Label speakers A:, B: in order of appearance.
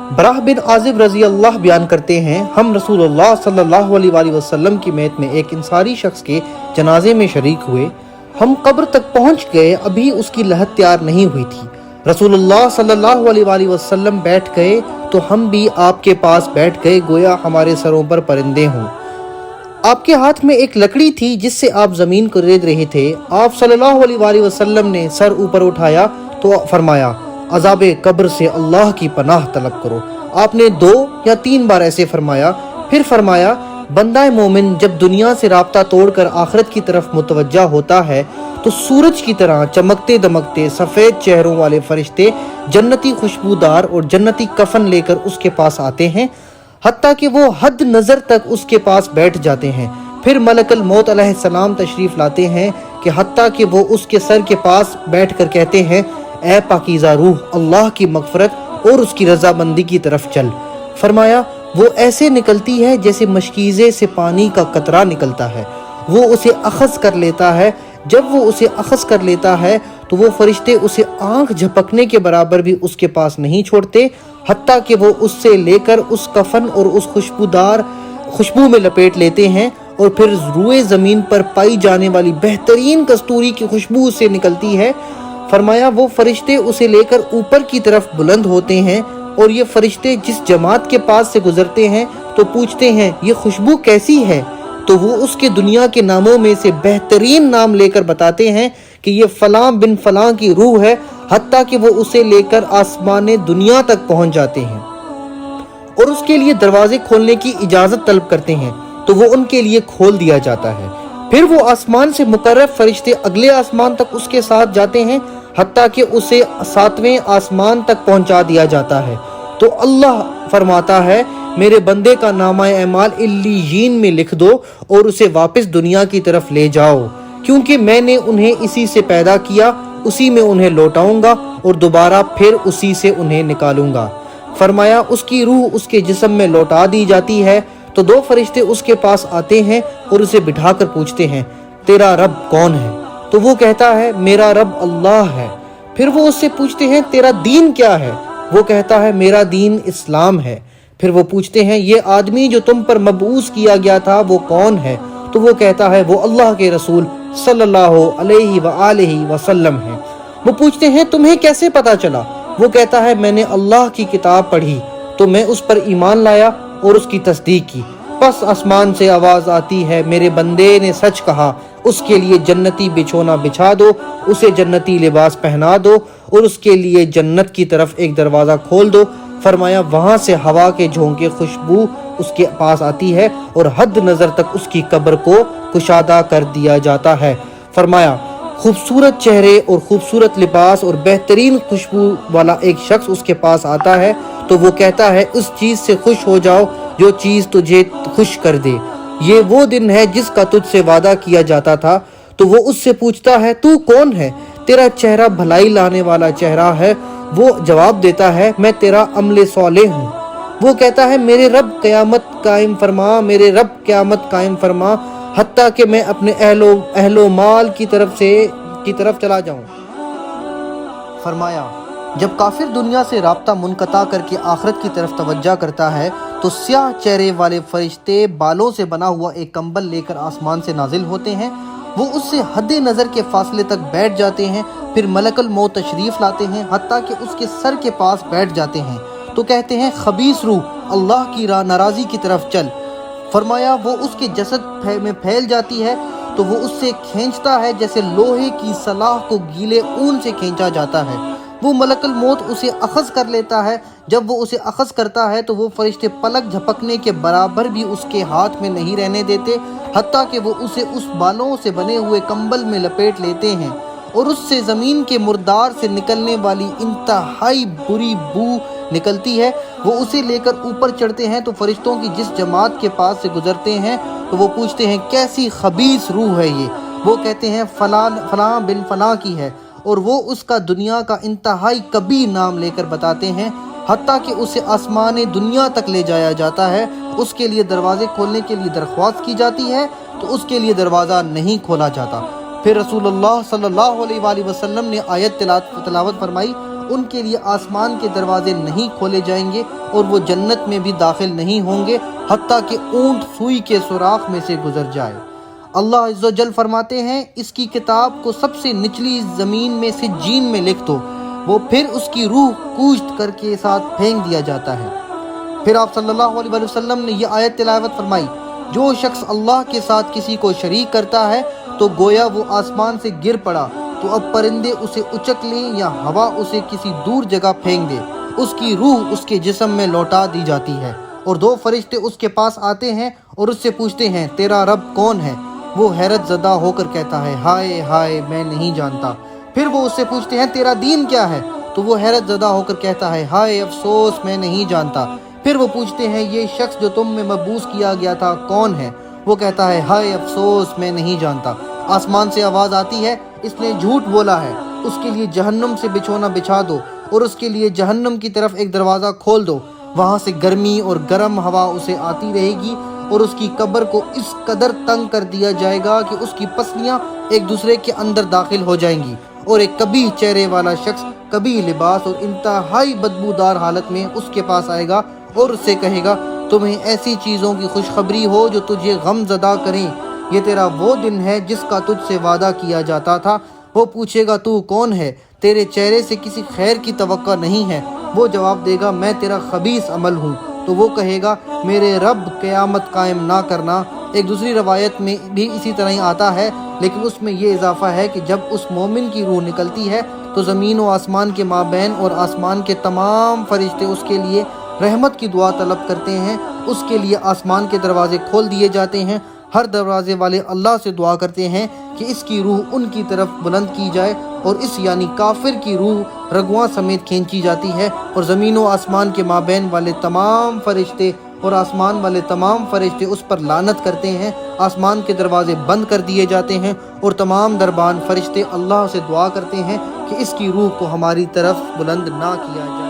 A: براہ بن عازب رضی اللہ بیان کرتے ہیں، ہم رسول اللہ صلی اللہ علیہ وسلم کی میت میں ایک انصاری شخص کے جنازے میں شریک ہوئے۔ ہم قبر تک پہنچ گئے، ابھی اس کی لحد تیار نہیں ہوئی تھی۔ رسول اللہ صلی اللہ علیہ وسلم بیٹھ گئے تو ہم بھی آپ کے پاس بیٹھ گئے، گویا ہمارے سروں پر پرندے ہوں۔ آپ کے ہاتھ میں ایک لکڑی تھی جس سے آپ زمین کو رید رہے تھے۔ آپ صلی اللہ علیہ وسلم نے سر اوپر اٹھایا تو فرمایا، عذاب قبر سے اللہ کی پناہ طلب کرو۔ آپ نے 2 یا 3 بار ایسے فرمایا، پھر فرمایا، بندہ مومن جب دنیا سے رابطہ توڑ کر آخرت کی طرف متوجہ ہوتا ہے تو سورج کی طرح چمکتے دمکتے سفید چہروں والے فرشتے جنتی خوشبودار اور جنتی کفن لے کر اس کے پاس آتے ہیں، حتیٰ کہ وہ حد نظر تک اس کے پاس بیٹھ جاتے ہیں۔ پھر ملک الموت علیہ السلام تشریف لاتے ہیں کہ حتیٰ کہ وہ اس کے سر کے پاس بیٹھ کر کہتے ہیں، اے پاکیزہ روح، اللہ کی مغفرت اور اس کی رضامندی کی طرف چل۔ فرمایا، وہ ایسے نکلتی ہے جیسے مشکیزے سے پانی کا قطرہ نکلتا ہے۔ وہ اسے اخذ کر لیتا ہے۔ جب وہ اسے اخذ کر لیتا ہے تو وہ فرشتے اسے آنکھ جھپکنے کے برابر بھی اس کے پاس نہیں چھوڑتے، حتیٰ کہ وہ اس سے لے کر اس کفن اور اس خوشبو میں لپیٹ لیتے ہیں، اور پھر روئے زمین پر پائی جانے والی بہترین کستوری کی خوشبو سے نکلتی ہے۔ فرمایا، وہ فرشتے اسے لے کر اوپر کی طرف بلند ہوتے ہیں، اور یہ فرشتے جس جماعت کے پاس سے گزرتے ہیں تو پوچھتے ہیں، یہ خوشبو کیسی ہے؟ تو وہ اس کے دنیا کے ناموں میں سے بہترین نام لے کر بتاتے ہیں کہ یہ فلاں بن فلاں کی روح ہے، حتیٰ کہ وہ اسے لے کر آسمان دنیا تک پہنچ جاتے ہیں اور اس کے لیے دروازے کھولنے کی اجازت طلب کرتے ہیں تو وہ ان کے لیے کھول دیا جاتا ہے۔ پھر وہ آسمان سے مقرب فرشتے اگلے آسمان تک اس کے ساتھ جاتے ہیں، حتیٰ کہ اسے 7ویں آسمان تک پہنچا دیا جاتا ہے۔ تو اللہ فرماتا ہے، میرے بندے کا نامہ اعمال علیین میں لکھ دو اور اسے واپس دنیا کی طرف لے جاؤ، کیونکہ میں نے انہیں اسی سے پیدا کیا، اسی میں انہیں لوٹاؤں گا اور دوبارہ پھر اسی سے انہیں نکالوں گا۔ فرمایا، اس کی روح اس کے جسم میں لوٹا دی جاتی ہے تو 2 فرشتے اس کے پاس آتے ہیں اور اسے بٹھا کر پوچھتے ہیں، تیرا رب کون ہے؟ تو وہ کہتا ہے، میرا رب اللہ ہے۔ پھر وہ اس سے پوچھتے ہیں، تیرا دین کیا ہے؟ وہ کہتا ہے، میرا دین اسلام ہے۔ پھر وہ پوچھتے ہیں، یہ آدمی جو تم پر مبعوث کیا گیا تھا وہ کون ہے؟ تو وہ کہتا ہے، وہ اللہ کے رسول صلی اللہ علیہ وآلہ وسلم ہے۔ وہ پوچھتے ہیں، تمہیں کیسے پتا چلا؟ وہ کہتا ہے، میں نے اللہ کی کتاب پڑھی تو میں اس پر ایمان لایا اور اس کی تصدیق کی۔ پس آسمان سے آواز آتی ہے، میرے بندے نے سچ کہا، اس کے لیے جنتی بچھونا بچھا دو، اسے جنتی لباس پہنا دو اور اس کے لیے جنت کی طرف ایک دروازہ کھول دو۔ فرمایا، وہاں سے ہوا کے جھونکے خوشبو اس کے پاس آتی ہے اور حد نظر تک اس کی قبر کو کشادہ کر دیا جاتا ہے۔ فرمایا، خوبصورت چہرے اور خوبصورت لباس اور بہترین خوشبو والا ایک شخص اس کے پاس آتا ہے تو وہ کہتا ہے، اس چیز سے خوش ہو جاؤ جو چیز تجھے خوش کر دے، یہ وہ دن ہے جس کا تجھ سے وعدہ کیا جاتا تھا۔ تو وہ اس سے پوچھتا ہے، تو کون ہے؟ تیرا چہرہ بھلائی لانے والا چہرہ ہے۔ وہ جواب دیتا ہے، میں تیرا عمل صالح ہوں۔ وہ کہتا ہے، میرے رب قیامت قائم فرما، میرے رب قیامت قائم فرما، حتیٰ کہ میں اپنے اہل و مال کی طرف چلا جاؤں۔ فرمایا، جب کافر دنیا سے رابطہ منقطع کر کے آخرت کی طرف توجہ کرتا ہے تو سیاہ چہرے والے فرشتے بالوں سے بنا ہوا ایک کمبل لے کر آسمان سے نازل ہوتے ہیں۔ وہ اس سے حد نظر کے فاصلے تک بیٹھ جاتے ہیں، پھر ملک الموت تشریف لاتے ہیں، حتیٰ کہ اس کے سر کے پاس بیٹھ جاتے ہیں تو کہتے ہیں، خبیث روح، اللہ کی ناراضی کی طرف چل۔ فرمایا، وہ اس کے جسد میں پھیل جاتی ہے تو وہ اس سے کھینچتا ہے جیسے لوہے کی سلاخ کو گیلے اون سے کھینچا جاتا ہے۔ وہ ملک الموت اسے اخذ کر لیتا ہے۔ جب وہ اسے اخذ کرتا ہے تو وہ فرشتے پلک جھپکنے کے برابر بھی اس کے ہاتھ میں نہیں رہنے دیتے، حتیٰ کہ وہ اسے اس بالوں سے بنے ہوئے کمبل میں لپیٹ لیتے ہیں، اور اس سے زمین کے مردار سے نکلنے والی انتہائی بری بو نکلتی ہے۔ وہ اسے لے کر اوپر چڑھتے ہیں تو فرشتوں کی جس جماعت کے پاس سے گزرتے ہیں تو وہ پوچھتے ہیں، کیسی خبیث روح ہے یہ؟ وہ کہتے ہیں، فلاں بن فلاں کی ہے، اور وہ اس کا دنیا کا انتہائی کبیر نام لے کر بتاتے ہیں، حتیٰ کہ اسے آسمان دنیا تک لے جایا جاتا ہے۔ اس کے لیے دروازے کھولنے کے لیے درخواست کی جاتی ہے تو اس کے لیے دروازہ نہیں کھولا جاتا۔ پھر رسول اللہ صلی اللہ علیہ وآلہ وسلم نے آیت تلاوت فرمائی، ان کے لیے آسمان کے دروازے نہیں کھولے جائیں گے اور وہ جنت میں بھی داخل نہیں ہوں گے حتیٰ کہ اونٹ سوئی کے سوراخ میں سے گزر جائے۔ اللہ عز و جل فرماتے ہیں، اس کی کتاب کو سب سے نچلی زمین میں سجین میں لکھ دو، وہ پھر اس کی روح کوشت کر کے ساتھ پھینک دیا جاتا ہے۔ پھر آپ صلی اللہ علیہ وسلم نے یہ آیت تلاوت فرمائی، جو شخص اللہ کے ساتھ کسی کو شریک کرتا ہے تو گویا وہ آسمان سے گر پڑا تو اب پرندے اسے اچک لیں یا ہوا اسے کسی دور جگہ پھینک دے، اس کی روح اس کے جسم میں لوٹا دی جاتی ہے اور دو فرشتے اس کے پاس آتے ہیں اور اس سے پوچھتے ہیں، تیرا رب کون ہے؟ وہ حیرت زدہ ہو کر کہتا ہے، ہائے ہائے میں نہیں جانتا۔ پھر وہ اس سے پوچھتے ہیں، تیرا دین کیا ہے؟ تو وہ حیرت زدہ ہو کر کہتا ہے، ہائے افسوس میں نہیں جانتا۔ پھر وہ پوچھتے ہیں، یہ شخص جو تم میں مبعوث کیا گیا تھا کون ہے؟ وہ کہتا ہے، ہائے افسوس میں نہیں جانتا۔ آسمان سے آواز آتی ہے، اس نے جھوٹ بولا ہے، اس کے لیے جہنم سے بچھونا بچھا دو اور اس کے لیے جہنم کی طرف ایک دروازہ کھول دو، وہاں سے گرمی اور گرم ہوا اسے آتی رہے گی اور اس کی قبر کو اس قدر تنگ کر دیا جائے گا کہ اس کی پسلیاں ایک دوسرے کے اندر داخل ہو جائیں گی، اور ایک کبھی چہرے والا شخص کبھی لباس اور انتہائی بدبودار حالت میں اس کے پاس آئے گا اور اس سے کہے گا، تمہیں ایسی چیزوں کی خوشخبری ہو جو تجھے غم زدہ کریں، یہ تیرا وہ دن ہے جس کا تجھ سے وعدہ کیا جاتا تھا۔ وہ پوچھے گا، تو کون ہے؟ تیرے چہرے سے کسی خیر کی توقع نہیں ہے۔ وہ جواب دے گا، میں تیرا خبیث عمل ہوں۔ تو وہ کہے گا، میرے رب قیامت قائم نہ کرنا۔ ایک دوسری روایت میں بھی اسی طرح ہی آتا ہے، لیکن اس میں یہ اضافہ ہے کہ جب اس مومن کی روح نکلتی ہے تو زمین و آسمان کے مابین اور آسمان کے تمام فرشتے اس کے لیے رحمت کی دعا طلب کرتے ہیں، اس کے لیے آسمان کے دروازے کھول دیے جاتے ہیں، ہر دروازے والے اللہ سے دعا کرتے ہیں کہ اس کی روح ان کی طرف بلند کی جائے، اور اس یعنی کافر کی روح رگواں سمیت کھینچی جاتی ہے، اور زمین و آسمان کے مابین والے تمام فرشتے اور آسمان والے تمام فرشتے اس پر لعنت کرتے ہیں، آسمان کے دروازے بند کر دیے جاتے ہیں اور تمام دربان فرشتے اللہ سے دعا کرتے ہیں کہ اس کی روح کو ہماری طرف بلند نہ کیا جائے۔